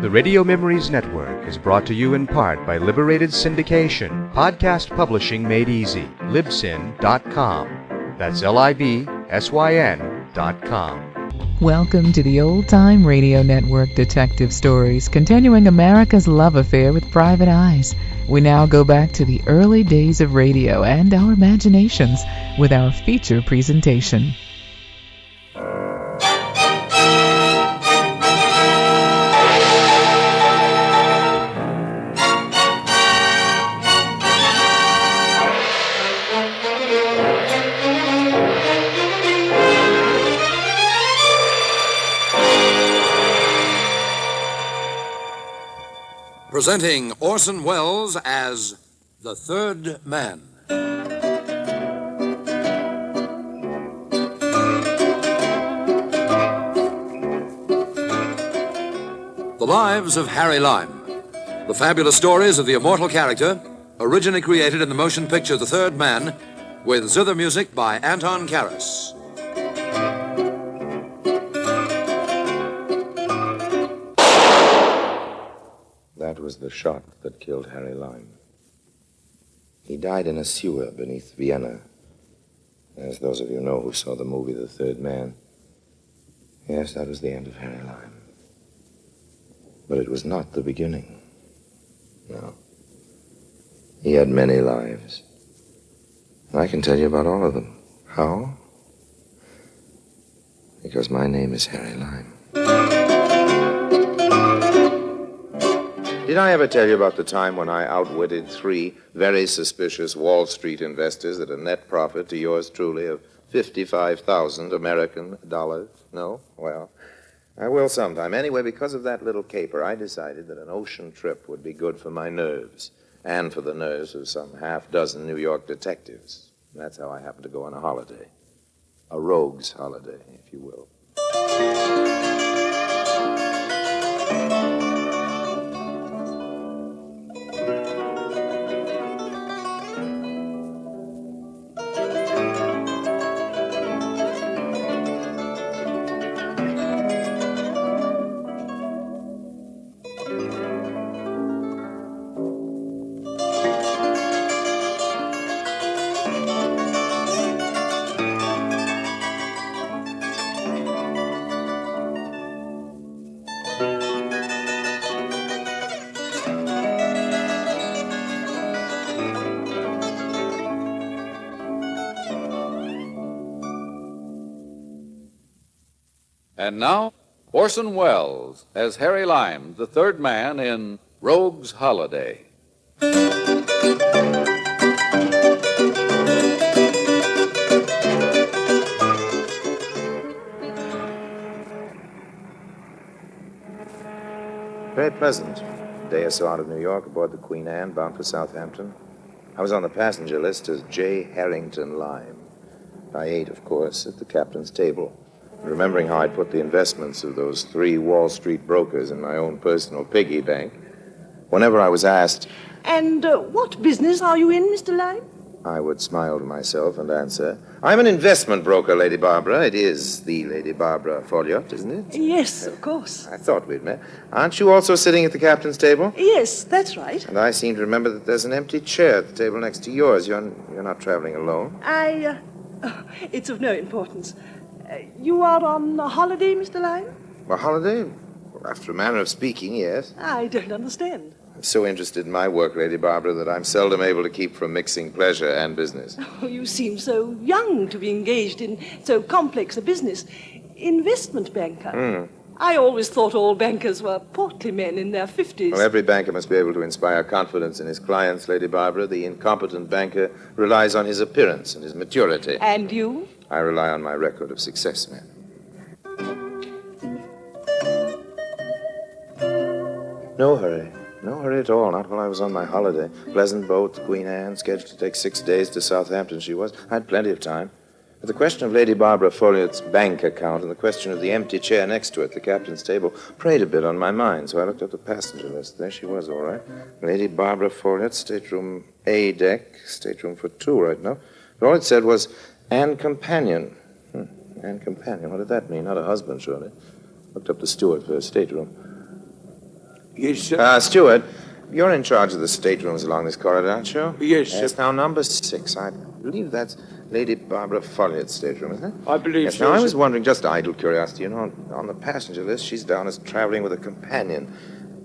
The Radio Memories Network is brought to you in part by Liberated Syndication, podcast publishing made easy, libsyn.com. That's libsyn.com. Welcome to the Old Time Radio Network Detective Stories, continuing America's love affair with private eyes. We now go back to the early days of radio and our imaginations with our feature presentation. Presenting Orson Welles as the Third Man. The Lives of Harry Lime. The fabulous stories of the immortal character, originally created in the motion picture The Third Man, with zither music by Anton Karas. That was the shot that killed Harry Lime. He died in a sewer beneath Vienna, as those of you know who saw the movie The Third Man. Yes, that was the end of Harry Lime. But it was not the beginning. No. He had many lives. And I can tell you about all of them. How? Because my name is Harry Lime. Did I ever tell you about the time when I outwitted 3 very suspicious Wall Street investors at a net profit to yours truly of 55,000 American dollars? No? Well, I will sometime. Anyway, because of that little caper, I decided that an ocean trip would be good for my nerves and for the nerves of some half-dozen New York detectives. And that's how I happened to go on a holiday. A rogue's holiday, if you will. And now, Orson Welles as Harry Lime, the third man in Rogue's Holiday. Very pleasant. A day or so out of New York aboard the Queen Anne, bound for Southampton. I was on the passenger list as J. Harrington Lime. I ate, of course, at the captain's table, remembering how I'd put the investments of those 3 Wall Street brokers in my own personal piggy bank. Whenever I was asked, "And what business are you in, Mr. Lime?" I would smile to myself and answer, "I'm an investment broker, Lady Barbara. It is the Lady Barbara Folliot, isn't it?" "Yes, of course." I thought we'd met. Aren't you also sitting at the captain's table? "Yes, that's right." And I seem to remember that there's an empty chair at the table next to yours. You're not traveling alone. It's of no importance. You are on a holiday, Mr. Lime? A holiday? Well, after a manner of speaking, yes. I don't understand. I'm so interested in my work, Lady Barbara, that I'm seldom able to keep from mixing pleasure and business. Oh, you seem so young to be engaged in so complex a business. Investment banker. I always thought all bankers were portly men in their 50s. Well, every banker must be able to inspire confidence in his clients, Lady Barbara. The incompetent banker relies on his appearance and his maturity. And you? I rely on my record of success, ma'am. No hurry. No hurry at all, not while I was on my holiday. Pleasant boat, the Queen Anne, scheduled to take 6 days to Southampton she was. I had plenty of time. But the question of Lady Barbara Folliot's bank account and the question of the empty chair next to it, the captain's table, preyed a bit on my mind, so I looked up the passenger list. There she was, all right. Lady Barbara Folliot, stateroom A deck, stateroom for 2 right now. But all it said was, and companion. And companion, what did that mean? Not a husband, surely. Looked up the steward for her stateroom. Yes, sir. Steward, you're in charge of the staterooms along this corridor, aren't you? Yes, sir. Yes, now number 6. I believe that's Lady Barbara Folliot's stateroom, isn't it? I believe Yes, so, now I sir. was wondering, just idle curiosity, on the passenger list, she's down as traveling with a companion.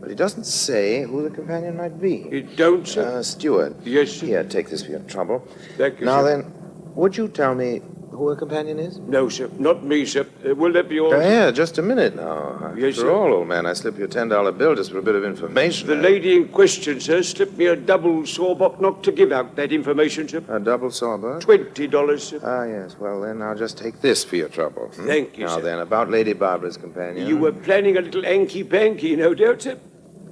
But it doesn't say who the companion might be. It don't, sir? Steward. Yes, sir. Here, take this for your trouble. Thank you, Now sir. then, would you tell me who her companion is? No, sir. Not me, sir. Will that be all? Yeah, just a minute now. Yes, After sir. all, old man, I slipped you a $10 bill just for a bit of information. The lady in question, sir, slipped me a double sawbuck not to give out that information, sir. A double sawbuck? $20, sir. Ah, yes. Well, then I'll just take this for your trouble. Thank you, Now sir. then, about Lady Barbara's companion. You were planning a little hanky-panky, no doubt, sir.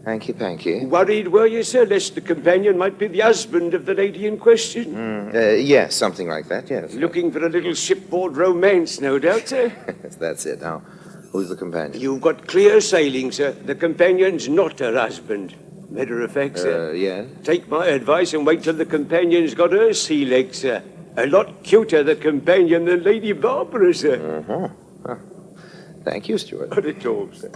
Hanky-panky? Worried, were you, sir, lest the companion might be the husband of the lady in question? Yes, something like that, yes. Looking for a little shipboard romance, no doubt, sir. That's it. Now, who's the companion? You've got clear sailing, sir. The companion's not her husband. Matter of fact, sir. Yes? Take my advice and wait till the companion's got her sea legs, sir. A lot cuter, the companion, than Lady Barbara, sir. Huh. Thank you, Stuart. Not at all, sir.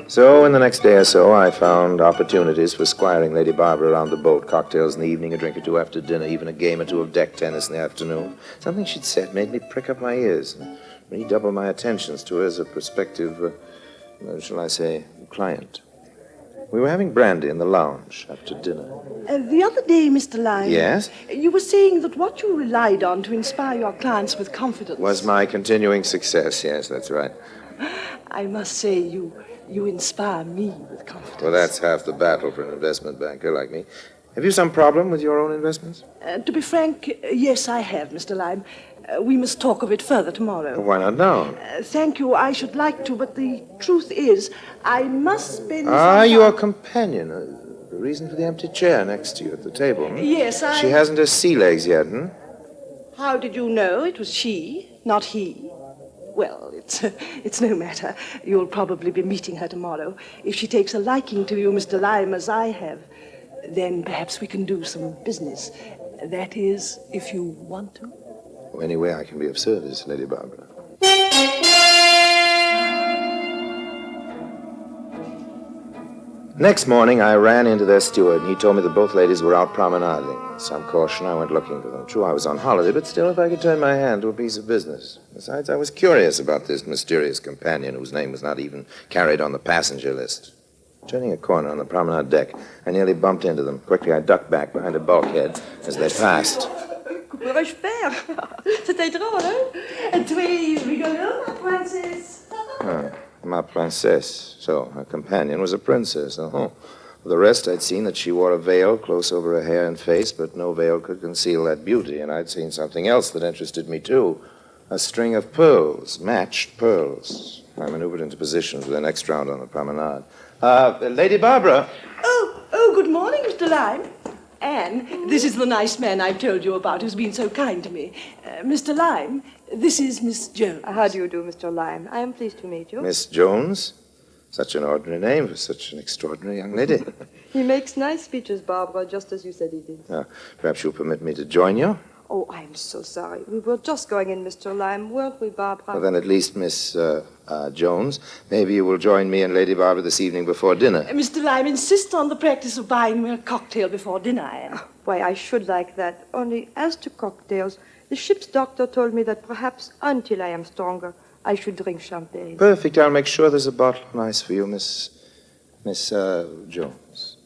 So, in the next day or so, I found opportunities for squiring Lady Barbara around the boat. Cocktails in the evening, a drink or two after dinner, even a game or two of deck tennis in the afternoon. Something she'd said made me prick up my ears and redouble my attentions to her as a prospective, shall I say, client. We were having brandy in the lounge after dinner. The other day, Mr. Lyme. Yes? You were saying that what you relied on to inspire your clients with confidence Was my continuing success, yes, that's right. I must say, you inspire me with confidence. Well, that's half the battle for an investment banker like me. Have you some problem with your own investments? To be frank, yes, I have, Mr. Lyme. We must talk of it further tomorrow. Why not now? Thank you, I should like to, but the truth is, I must spend Your companion. The reason for the empty chair next to you at the table. Yes, She hasn't her sea legs yet, How did you know it was she, not he? Well, it's no matter. You'll probably be meeting her tomorrow. If she takes a liking to you, Mr. Lyme, as I have, then perhaps we can do some business. That is, if you want to. Any way I can be of service, Lady Barbara. Next morning, I ran into their steward, and he told me that both ladies were out promenading. With some caution, I went looking for them. True, I was on holiday, but still, if I could turn my hand to a piece of business. Besides, I was curious about this mysterious companion whose name was not even carried on the passenger list. Turning a corner on the promenade deck, I nearly bumped into them. Quickly, I ducked back behind a bulkhead as they passed. Courage faire. C'était drôle, hein? Twee rigolo, ma princesse. Ma princesse. So, her companion was a princess. For the rest, I'd seen that she wore a veil close over her hair and face, but no veil could conceal that beauty. And I'd seen something else that interested me, too. A string of pearls, matched pearls. I maneuvered into position for the next round on the promenade. Lady Barbara. Oh, good morning, Mr. Lyme. Anne, this is the nice man I've told you about who's been so kind to me. Mr. Lyme, this is Miss Jones. How do you do, Mr. Lyme? I am pleased to meet you. Miss Jones? Such an ordinary name for such an extraordinary young lady. He makes nice speeches, Barbara, just as you said he did. Perhaps you'll permit me to join you? Oh, I'm so sorry. We were just going in, Mr. Lyme, weren't we, Barbara? Well, then at least, Miss Jones, maybe you will join me and Lady Barbara this evening before dinner. Mr. Lyme insists on the practice of buying me a cocktail before dinner, Anne. Why, I should like that. Only as to cocktails, the ship's doctor told me that perhaps until I am stronger, I should drink champagne. Perfect. I'll make sure there's a bottle of ice for you, Miss Jones.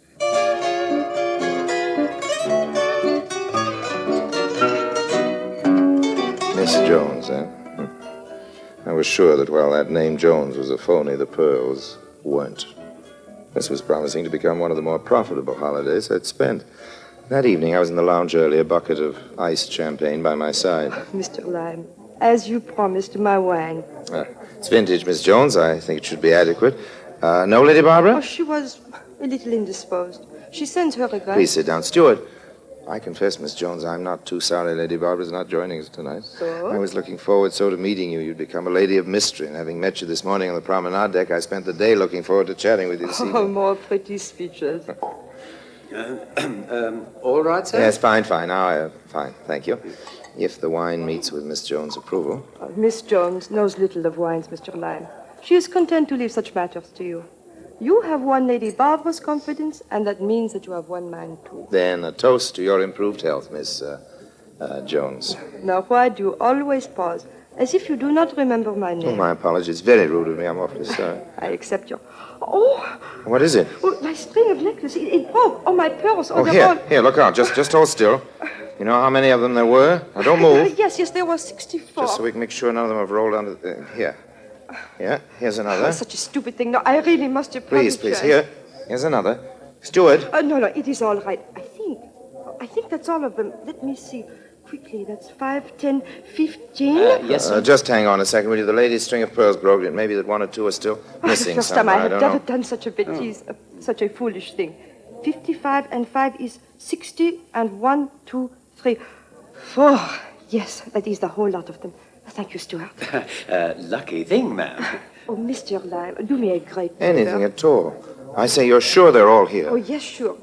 Miss Jones, eh? I was sure that while that name Jones was a phony, the pearls weren't. This was promising to become one of the more profitable holidays I'd spent. That evening, I was in the lounge early, a bucket of iced champagne by my side. Mr. Lyme, as you promised, my wine. It's vintage, Miss Jones. I think it should be adequate. No, Lady Barbara? Oh, she was a little indisposed. She sends her regrets. Please sit down. Steward, I confess, Miss Jones, I'm not too sorry Lady Barbara's not joining us tonight. So? I was looking forward so to meeting you. You'd become a lady of mystery. And having met you this morning on the promenade deck, I spent the day looking forward to chatting with you this evening. Oh, more pretty speeches. All right, sir? Yes, fine. Now, fine, thank you. If the wine meets with Miss Jones' approval. Miss Jones knows little of wines, Mr. Lyme. She is content to leave such matters to you. You have won Lady Barbara's confidence, and that means that you have won mine, too. Then a toast to your improved health, Miss Jones. Now, why do you always pause, as if you do not remember my name? Oh, my apologies. Very rude of me. I'm awfully sorry. I accept your... Oh! What is it? Oh, my string of necklace. It broke. Oh, my pearls. Oh, they're all... here, look out. Just hold still. You know how many of them there were? Now, don't move. Yes, there were 64. Just so we can make sure none of them have rolled under the... Here. Yeah, here's another. Oh, such a stupid thing. No, I really must apologize. Please. Here's another. Steward. No, it is all right. I think that's all of them. Let me see. Quickly, that's 5, 10, 15. Yes, sir. Just hang on a second, will you? The lady's string of pearls broke. It may be that one or two are still missing First somewhere. time I have don't never know. done such a bêtise, such a foolish thing. 55 and 5 is 60, and 1, 2, 3, 4. Yes, that is the whole lot of them. Thank you, Stuart. Lucky thing, ma'am. Oh, Mr. Lyme, do me a great favor. Anything at all. I say you're sure they're all here. Oh, yes, sure.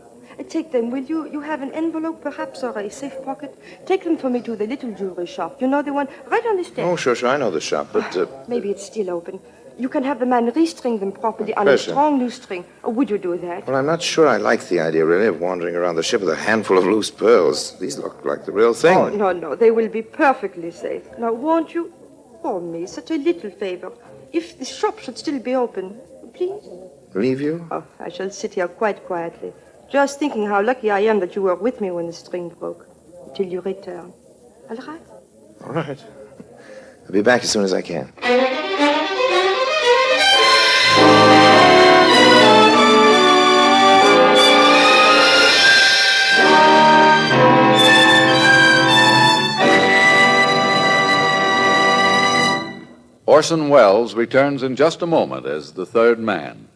Take them, will you? You have an envelope, perhaps, or a safe pocket? Take them for me to the little jewelry shop. You know the one right on the step. Oh, sure. I know the shop, but... Maybe it's still open. You can have the man restring them properly on a Pleasure. strong new string. Or would you do that? Well, I'm not sure I like the idea, really, of wandering around the ship with a handful of loose pearls. These look like the real thing. Oh, no. They will be perfectly safe. Now, won't you? For me, such a little favor. If the shop should still be open, please? Leave you? Oh, I shall sit here quite quietly, just thinking how lucky I am that you were with me when the string broke, till you return. All right? All right. I'll be back as soon as I can. Orson Welles returns in just a moment as the third man.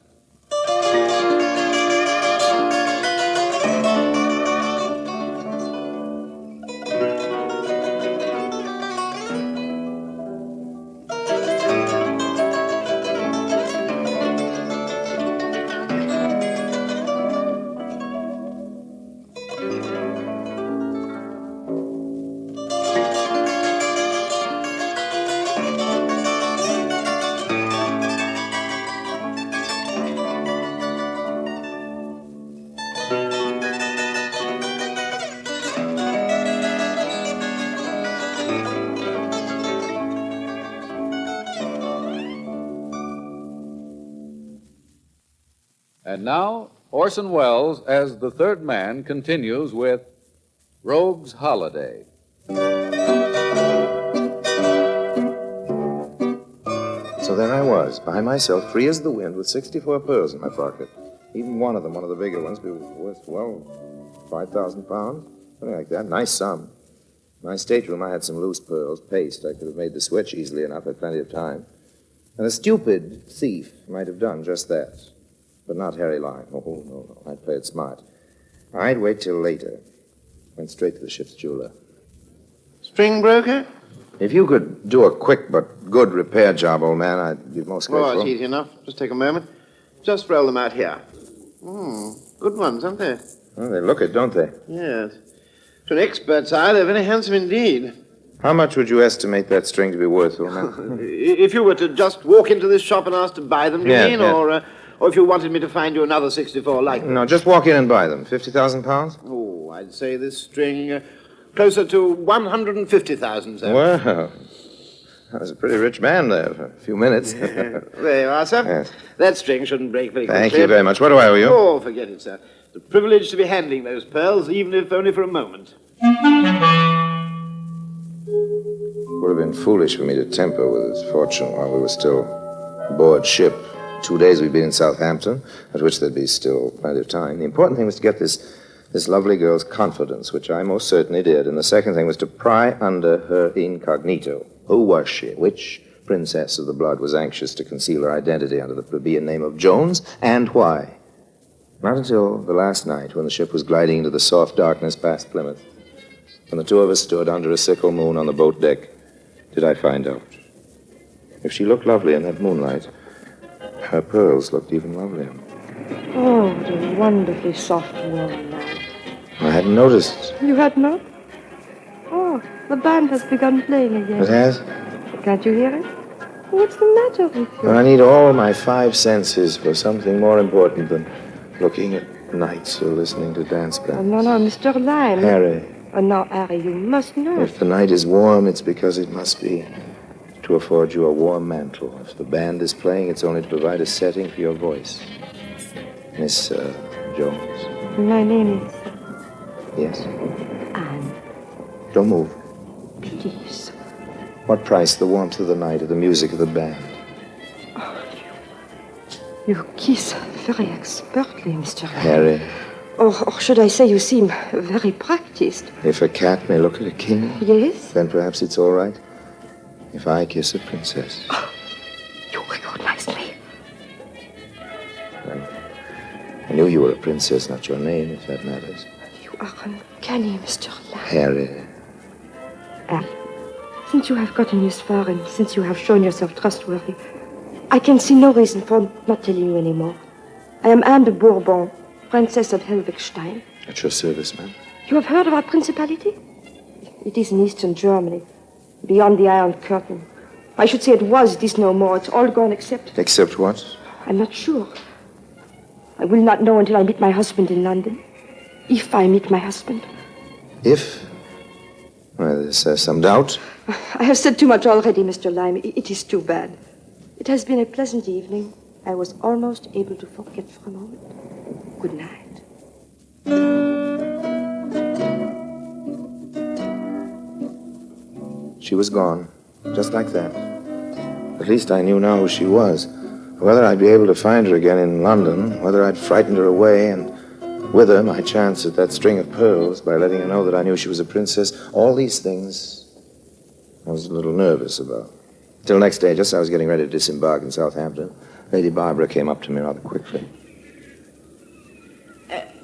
And now, Orson Welles, as the third man, continues with Rogue's Holiday. So there I was, by myself, free as the wind, with 64 pearls in my pocket. Even one of them, one of the bigger ones, be worth, well, 5,000 pounds, something like that. Nice sum. In my stateroom, I had some loose pearls, paste. I could have made the switch easily enough, had plenty of time. And a stupid thief might have done just that. But not Harry Lyme. Oh, no. I'd play it smart. I'd wait till later. Went straight to the ship's jeweler. String broker? If you could do a quick but good repair job, old man, I'd be most grateful. Oh, it's easy enough. Just take a moment. Just roll them out here. Good ones, aren't they? Well, they look it, don't they? Yes. To an expert's eye, they're very handsome indeed. How much would you estimate that string to be worth, old man? If you were to just walk into this shop and ask to buy them, do you mean? Yeah. Or if you wanted me to find you another 64 like them? No, just walk in and buy them. 50,000 pounds? Oh, I'd say this string closer to 150,000, sir. Well, I was a pretty rich man there for a few minutes. There you are, sir. Yes. That string shouldn't break very quickly. Thank you very much. What do I owe you? Oh, forget it, sir. It's a privilege to be handling those pearls, even if only for a moment. It would have been foolish for me to temper with his fortune while we were still aboard ship. 2 days we'd been in Southampton, at which there'd be still plenty of time. The important thing was to get this lovely girl's confidence, which I most certainly did. And the second thing was to pry under her incognito. Who was she? Which princess of the blood was anxious to conceal her identity under the plebeian name of Jones, and why? Not until the last night, when the ship was gliding into the soft darkness past Plymouth, when the two of us stood under a sickle moon on the boat deck, did I find out. If she looked lovely in that moonlight, her pearls looked even lovelier. Oh, what a wonderfully soft warm night. I hadn't noticed. You had not? Oh, the band has begun playing again. It has? Can't you hear it? What's the matter with you? Well, I need all my 5 senses for something more important than looking at nights or listening to dance Oh, bands. no, Mr. Lime. Harry. Oh, now, Harry, you must know. If the night is warm, it's because it must be to afford you a warm mantle. If the band is playing, it's only to provide a setting for your voice. Miss Jones. My name is Yes? Anne. Don't move. Please. What price the warmth of the night or the music of the band? Oh, you kiss very expertly, Mr. Lime. Harry. Or should I say you seem very practiced. If a cat may look at a king, Yes? then perhaps it's all right if I kiss a princess. Oh, you recognize me. I knew you were a princess, not your name, if that matters. You are uncanny, Mr. Lime. Harry. Anne, since you have gotten this far and since you have shown yourself trustworthy, I can see no reason for not telling you anymore. I am Anne de Bourbon, Princess of Helvigstein. At your service, ma'am. You have heard of our principality? It is in eastern Germany, beyond the Iron Curtain. I should say it was. It is no more. It's all gone except... Except what? I'm not sure. I will not know until I meet my husband in London. If I meet my husband. If? Well, there's some doubt. I have said too much already, Mr. Lime. It is too bad. It has been a pleasant evening. I was almost able to forget for a moment. Good night. She was gone, just like that. At least I knew now who she was. Whether I'd be able to find her again in London, whether I'd frightened her away and with her my chance at that string of pearls by letting her know that I knew she was a princess, all these things I was a little nervous about. Till next day, just as I was getting ready to disembark in Southampton, Lady Barbara came up to me rather quickly.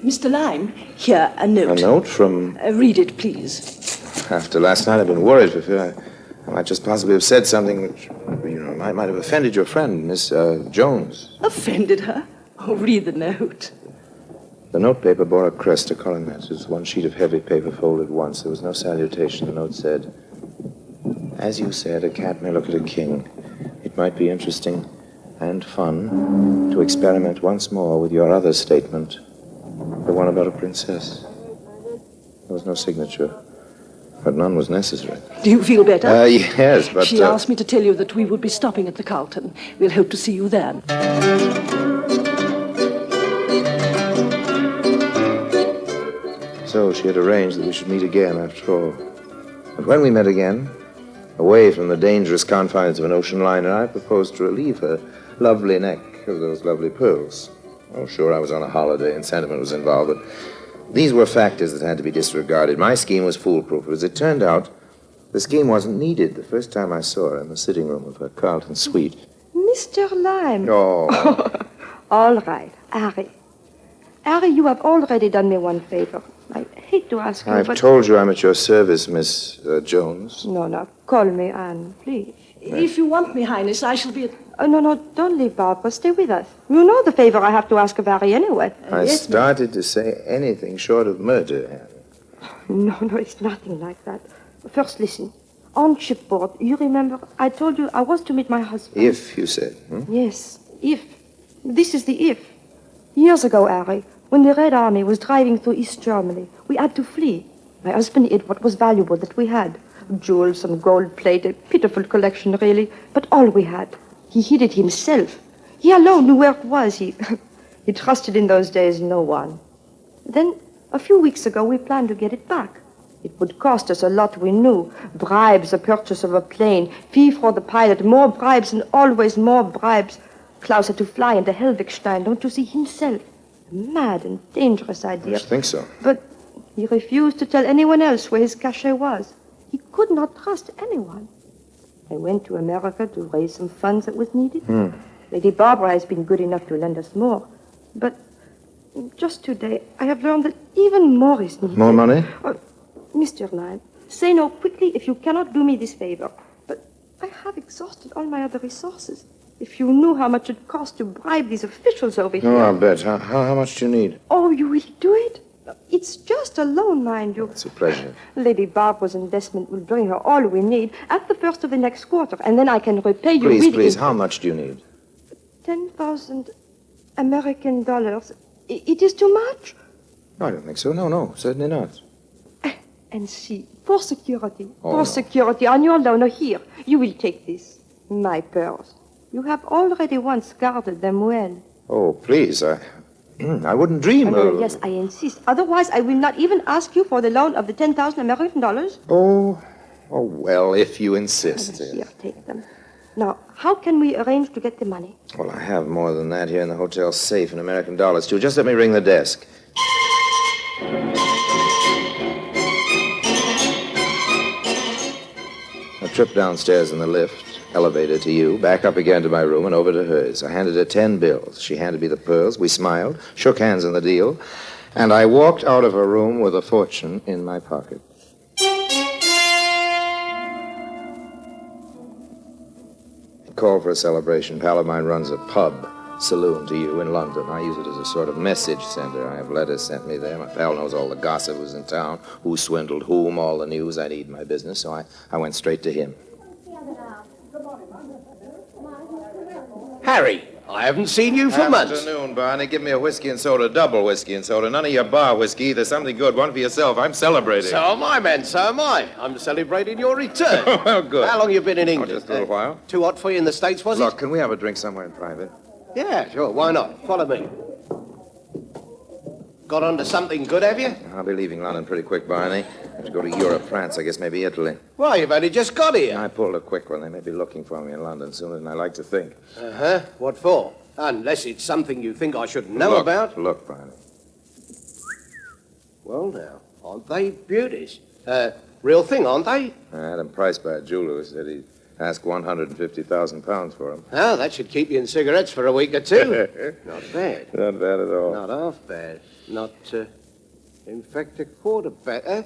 Mr. Lime, here, a note. A note from... read it, please. After last night, I've been worried for fear I might just possibly have said something which, you know, might have offended your friend, Miss Jones. Offended her? Oh, read the note. The notepaper bore a crest, a coronet. It was one sheet of heavy paper folded once. There was no salutation. The note said, "As you said, a cat may look at a king. It might be interesting and fun to experiment once more with your other statement, the one about a princess." There was no signature, but none was necessary. Do you feel better? Yes, but... She asked me to tell you that we would be stopping at the Carlton. We'll hope to see you then. So she had arranged that we should meet again after all. And when we met again, away from the dangerous confines of an ocean liner, I proposed to relieve her lovely neck of those lovely pearls. Oh, sure, I was on a holiday and sentiment was involved, but these were factors that had to be disregarded. My scheme was foolproof. As it turned out, the scheme wasn't needed the first time I saw her in the sitting room of her Carlton suite. Mr. Lime. Oh. All right, Harry. Harry, you have already done me one favor. I hate to ask you, I've but... told you I'm at your service, Miss Jones. No, call me Anne, please. If you want me, Highness, I shall be at... No, don't leave, Barbara. Stay with us. You know the favor I have to ask of Harry anyway. I started to say anything short of murder, Anne. No, it's nothing like that. First, listen. On shipboard, you remember, I told you I was to meet my husband. If, you said. Yes, if. This is the if. Years ago, Harry, when the Red Army was driving through East Germany, we had to flee. My husband hid what was valuable that we had. Jewels and gold plate, a pitiful collection, really, but all we had. He hid it himself. He alone knew where it was. He trusted in those days no one. Then, a few weeks ago, we planned to get it back. It would cost us a lot, we knew. Bribes, the purchase of a plane, fee for the pilot, more bribes and always more bribes. Klaus had to fly into Helvigstein, don't you see, himself. A mad and dangerous idea. I think so. But he refused to tell anyone else where his cachet was. He could not trust anyone. I went to America to raise some funds that was needed. Lady Barbara has been good enough to lend us more. But just today, I have learned that even more is needed. More money? Mr. Lime, say no quickly if you cannot do me this favor. But I have exhausted all my other resources. If you knew how much it costs to bribe these officials over here. Oh, I'll bet. How much do you need? Oh, you will do it? It's just a loan, mind you. It's a pleasure. Lady Barbara's investment will bring her all we need at the first of the next quarter, and then I can repay you Please, with please, interest. how much do you need? 10,000 American dollars. It is too much? No, I don't think so. No, certainly not. And see, for security, Oh, no. security, on your loan, here, you will take this, my pearls. You have already once guarded them well. Oh, please, I wouldn't dream of... Yes, I insist. Otherwise, I will not even ask you for the loan of the 10,000 American dollars. Oh, well, if you insist. Here, take them. Now, how can we arrange to get the money? Well, I have more than that here in the hotel safe in American dollars, too. Just let me ring the desk. A trip downstairs in the lift, elevator to you, back up again to my room and over to hers. I handed her 10 bills. She handed me the pearls. We smiled, shook hands on the deal, and I walked out of her room with a fortune in my pocket. Call for a celebration. Pal of mine runs a pub saloon to you in London. I use it as a sort of message center. I have letters sent me there. My pal knows all the gossip who's in town, who swindled whom, all the news I need in my business, so I went straight to him. Harry, I haven't seen you for months. Afternoon, Barney. Give me a whiskey and soda, double whiskey and soda. None of your bar whiskey. There's something good. One for yourself. I'm celebrating. So am I, man. So am I. I'm celebrating your return. Well, good. How long you been in England? Just a little while. Too hot for you in the States, was Look, it? can we have a drink somewhere in private? Yeah, sure. Why not? Follow me. Got onto something good, have you? I'll be leaving London pretty quick, Barney. I have to go to Europe, France, I guess maybe Italy. Well, you've only just got here. I pulled a quick one. They may be looking for me in London sooner than I like to think. Uh-huh. What for? Unless it's something you think I should know about. Look, Barney. Well, now, aren't they beauties? Real thing, aren't they? I had them priced by a jeweler who said he'd ask £150,000 for them. Oh, that should keep you in cigarettes for a week or two. Not bad. Not bad at all. Not half bad. Not, in fact, a quarter bad.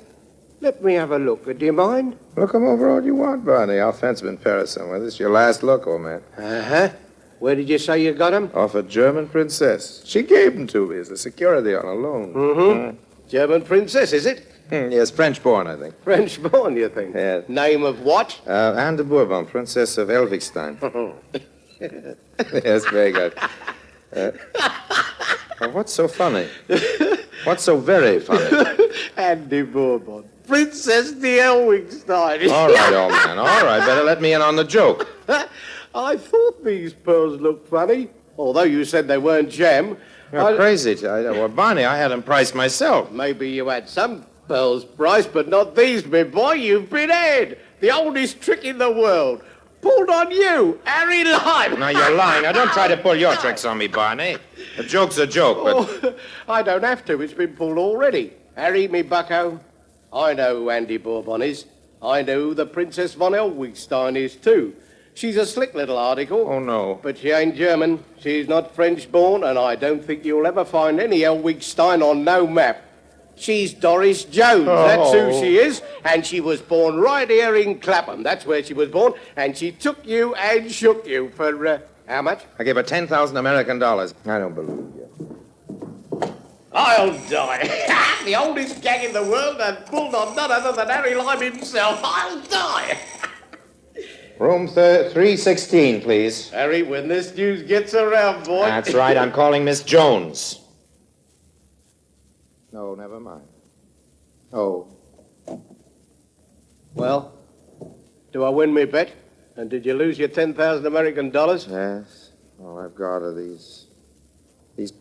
Let me have a look. Do you mind? Look 'em over all you want, Barney. I'll fence 'em in Paris somewhere. This is your last look, old man. Uh-huh. Where did you say you got 'em? Off a German princess. She gave 'em to me as a security on a loan. Mm-hmm. German princess, is it? Yes, French-born, I think. French-born, you think? Yes. Name of what? Anne de Bourbon, Princess of Elvichstein. Yes, very good. What's so funny? What's so very funny? Anne de Bourbon. Princess de Elwingstein. All right, old man, all right. Better let me in on the joke. I thought these pearls looked funny, although you said they weren't gem. You're crazy. Well, Barney, I had them priced myself. Maybe you had some pearls priced, but not these, my boy. You've been had. The oldest trick in the world. Pulled on you, Harry Lime. Now, you're lying. Now, don't try to pull your tricks on me, Barney. A joke's a joke, but... Oh, I don't have to. It's been pulled already. Harry, me bucko, I know who Andy Bourbon is. I know who the Princess von Elwigstein is, too. She's a slick little article. Oh, no. But she ain't German. She's not French-born, and I don't think you'll ever find any Elwigstein on no map. She's Doris Jones. Oh. That's who she is. And she was born right here in Clapham. That's where she was born. And she took you and shook you for, how much? I gave her 10,000 American dollars. I don't believe you. I'll die. The oldest gang in the world and pulled on none other than Harry Lime himself. I'll die. Room 316, please. Harry, when this news gets around, boy. That's right. I'm calling Miss Jones. No, never mind. Oh. Well, do I win me bet? And did you lose your 10,000 American dollars? Yes. All I've got are these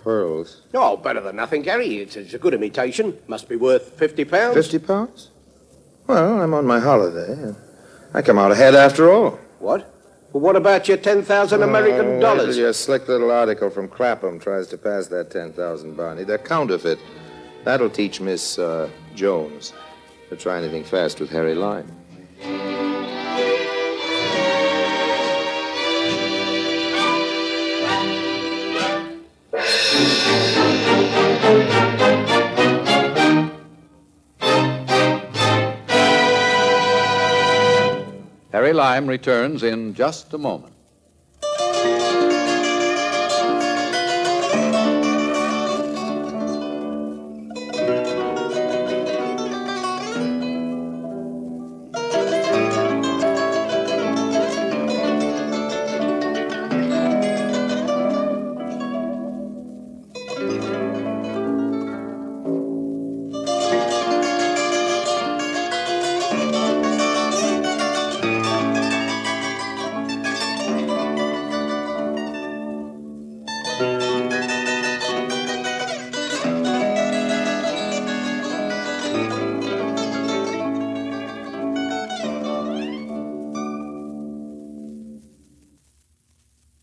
pearls. Oh, better than nothing, Gary. It's a good imitation. Must be worth £50. £50? Well, I'm on my holiday. I come out ahead after all. What? Well, what about your 10,000 American dollars? Your slick little article from Clapham tries to pass that 10,000, Barney. They're counterfeit. That'll teach Miss Jones to try anything fast with Harry Lime. Harry Lime returns in just a moment.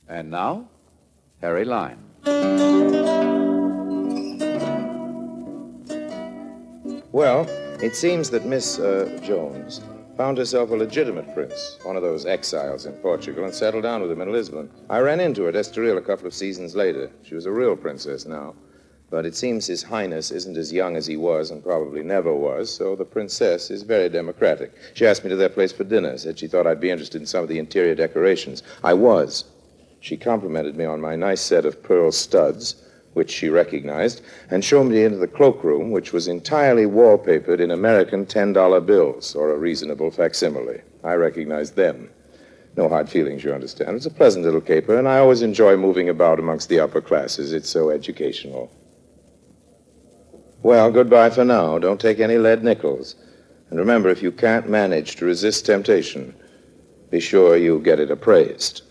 And now, Harry Lime. Well, it seems that Miss Jones found herself a legitimate prince, one of those exiles in Portugal, and settled down with him in Lisbon. I ran into her at Estoril a couple of seasons later. She was a real princess now. But it seems His Highness isn't as young as he was and probably never was, so the princess is very democratic. She asked me to their place for dinner, said she thought I'd be interested in some of the interior decorations. I was. She complimented me on my nice set of pearl studs, which she recognized, and showed me into the cloakroom, which was entirely wallpapered in American $10 bills, or a reasonable facsimile. I recognized them. No hard feelings, you understand. It's a pleasant little caper, and I always enjoy moving about amongst the upper classes. It's so educational. Well, goodbye for now. Don't take any lead nickels. And remember, if you can't manage to resist temptation, be sure you get it appraised.